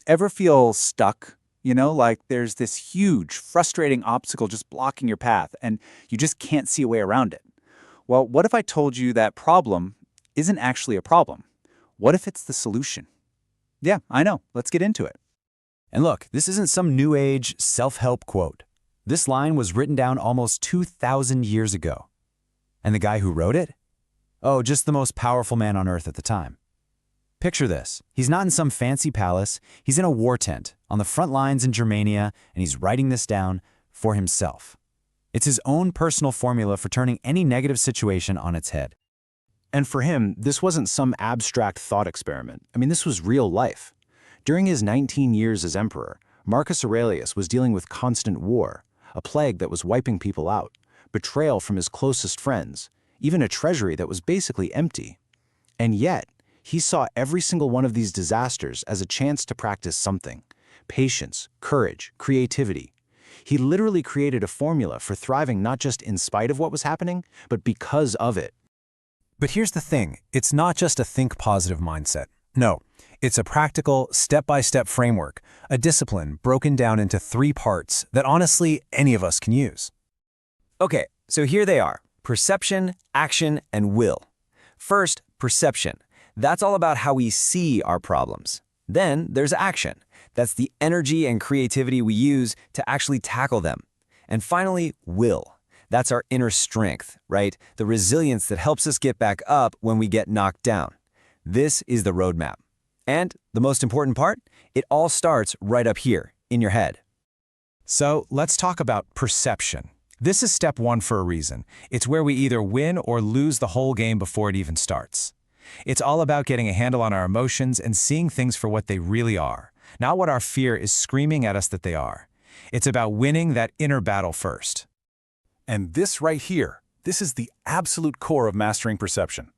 Ever feel stuck? Like there's this huge, frustrating obstacle just blocking your path, and you just can't see a way around it. Well, what if I told you that problem isn't actually a problem? What if it's the solution? Yeah, I know. Let's get into it. And look, this isn't some new age self-help quote. This line was written down almost 2,000 years ago. And the guy who wrote it? Oh, just the most powerful man on earth at the time. Picture this. He's not in some fancy palace. He's in a war tent on the front lines in Germania, and he's writing this down for himself. It's his own personal formula for turning any negative situation on its head. And for him, this wasn't some abstract thought experiment. This was real life. During his 19 years as emperor, Marcus Aurelius was dealing with constant war, a plague that was wiping people out, betrayal from his closest friends, even a treasury that was basically empty. And yet, he saw every single one of these disasters as a chance to practice something: patience, courage, creativity. He literally created a formula for thriving not just in spite of what was happening, but because of it. But here's the thing, it's not just a think positive mindset. No, it's a practical, step-by-step framework, a discipline broken down into 3 parts that honestly any of us can use. Okay, so here they are: perception, action, and will. First, perception. That's all about how we see our problems. Then there's action. That's the energy and creativity we use to actually tackle them. And finally, will. That's our inner strength, right? The resilience that helps us get back up when we get knocked down. This is the roadmap. And the most important part, it all starts right up here, in your head. So let's talk about perception. This is step 1 for a reason. It's where we either win or lose the whole game before it even starts. It's all about getting a handle on our emotions and seeing things for what they really are, not what our fear is screaming at us that they are. It's about winning that inner battle first. And this right here, this is the absolute core of mastering perception.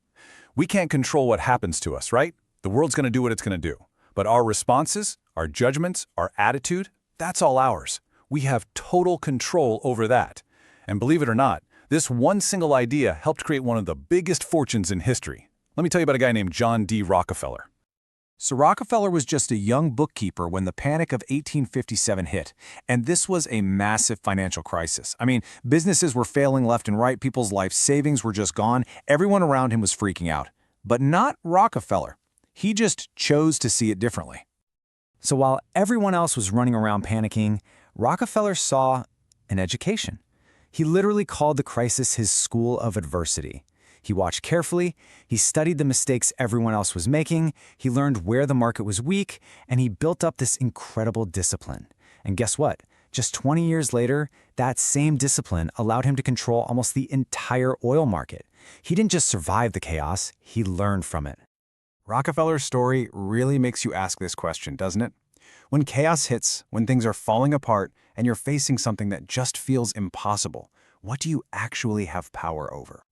We can't control what happens to us, right? The world's going to do what it's going to do. But our responses, our judgments, our attitude, that's all ours. We have total control over that. And believe it or not, this one single idea helped create one of the biggest fortunes in history. Let me tell you about a guy named John D. Rockefeller. So Rockefeller was just a young bookkeeper when the Panic of 1857 hit, and this was a massive financial crisis. Businesses were failing left and right, people's life savings were just gone, everyone around him was freaking out. But not Rockefeller. He just chose to see it differently. So while everyone else was running around panicking, Rockefeller saw an education. He literally called the crisis his school of adversity. He watched carefully, he studied the mistakes everyone else was making, he learned where the market was weak, and he built up this incredible discipline. And guess what? Just 20 years later, that same discipline allowed him to control almost the entire oil market. He didn't just survive the chaos, he learned from it. Rockefeller's story really makes you ask this question, doesn't it? When chaos hits, when things are falling apart, and you're facing something that just feels impossible, what do you actually have power over?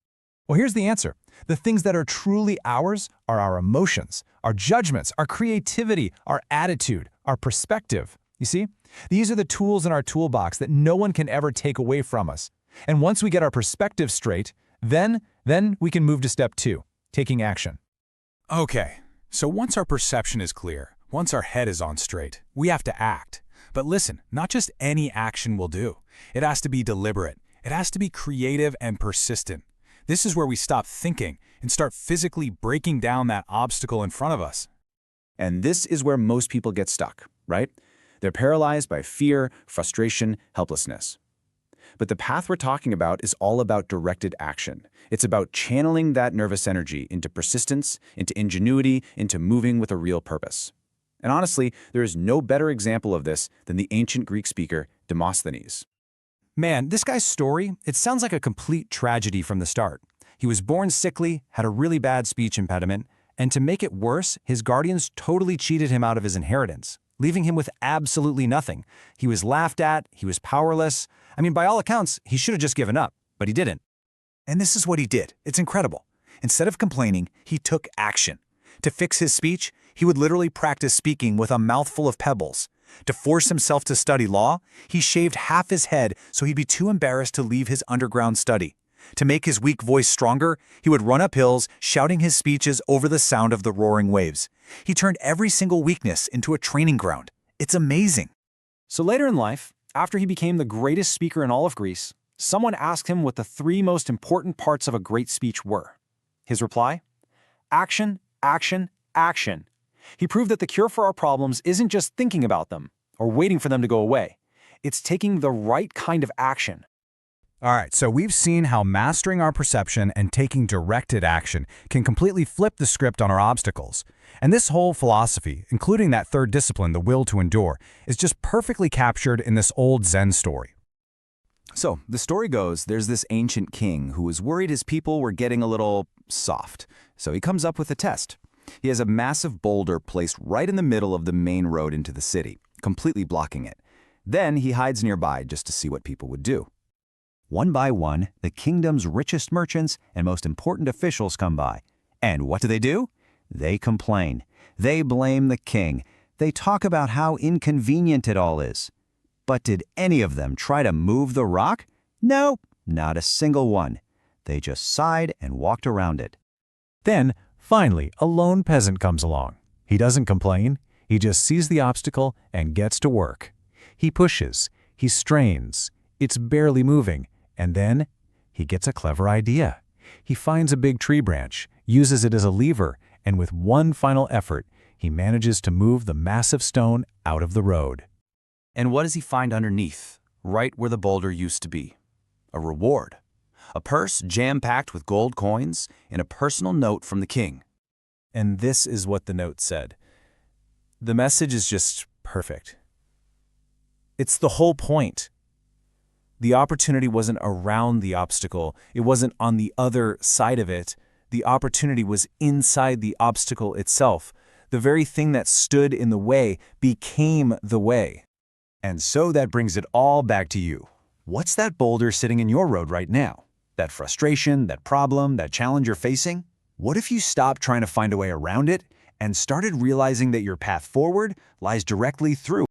Well, here's the answer. The things that are truly ours are our emotions, our judgments, our creativity, our attitude, our perspective. You see? These are the tools in our toolbox that no one can ever take away from us. And once we get our perspective straight, then we can move to step 2, taking action. Okay, so once our perception is clear, once our head is on straight, we have to act. But listen, not just any action will do. It has to be deliberate. It has to be creative and persistent. This is where we stop thinking and start physically breaking down that obstacle in front of us. And this is where most people get stuck, right? They're paralyzed by fear, frustration, helplessness. But the path we're talking about is all about directed action. It's about channeling that nervous energy into persistence, into ingenuity, into moving with a real purpose. And honestly, there is no better example of this than the ancient Greek speaker Demosthenes. Man, this guy's story, it sounds like a complete tragedy from the start. He was born sickly, had a really bad speech impediment, and to make it worse, his guardians totally cheated him out of his inheritance, leaving him with absolutely nothing. He was laughed at, he was powerless. By all accounts, he should have just given up, but he didn't. And this is what he did. It's incredible. Instead of complaining, he took action. To fix his speech, he would literally practice speaking with a mouthful of pebbles. To force himself to study law, he shaved half his head so he'd be too embarrassed to leave his underground study. To make his weak voice stronger, he would run up hills, shouting his speeches over the sound of the roaring waves. He turned every single weakness into a training ground. It's amazing. So later in life, after he became the greatest speaker in all of Greece, someone asked him what the 3 most important parts of a great speech were. His reply? Action, action, action. He proved that the cure for our problems isn't just thinking about them or waiting for them to go away. It's taking the right kind of action. All right, so we've seen how mastering our perception and taking directed action can completely flip the script on our obstacles. And this whole philosophy, including that third discipline, the will to endure, is just perfectly captured in this old Zen story. So, the story goes, there's this ancient king who was worried his people were getting a little soft. So he comes up with a test. He has a massive boulder placed right in the middle of the main road into the city, completely blocking it. Then he hides nearby just to see what people would do. One by one, the kingdom's richest merchants and most important officials come by. And what do? They complain. They blame the king. They talk about how inconvenient it all is. But did any of them try to move the rock? No, not a single one. They just sighed and walked around it. Then, finally, a lone peasant comes along. He doesn't complain. He just sees the obstacle and gets to work. He pushes. He strains. It's barely moving. And then he gets a clever idea. He finds a big tree branch, uses it as a lever, and with one final effort, he manages to move the massive stone out of the road. And what does he find underneath, right where the boulder used to be? A reward. A purse jam-packed with gold coins and a personal note from the king. And this is what the note said. The message is just perfect. It's the whole point. The opportunity wasn't around the obstacle. It wasn't on the other side of it. The opportunity was inside the obstacle itself. The very thing that stood in the way became the way. And so that brings it all back to you. What's that boulder sitting in your road right now? That frustration, that problem, that challenge you're facing? What if you stopped trying to find a way around it and started realizing that your path forward lies directly through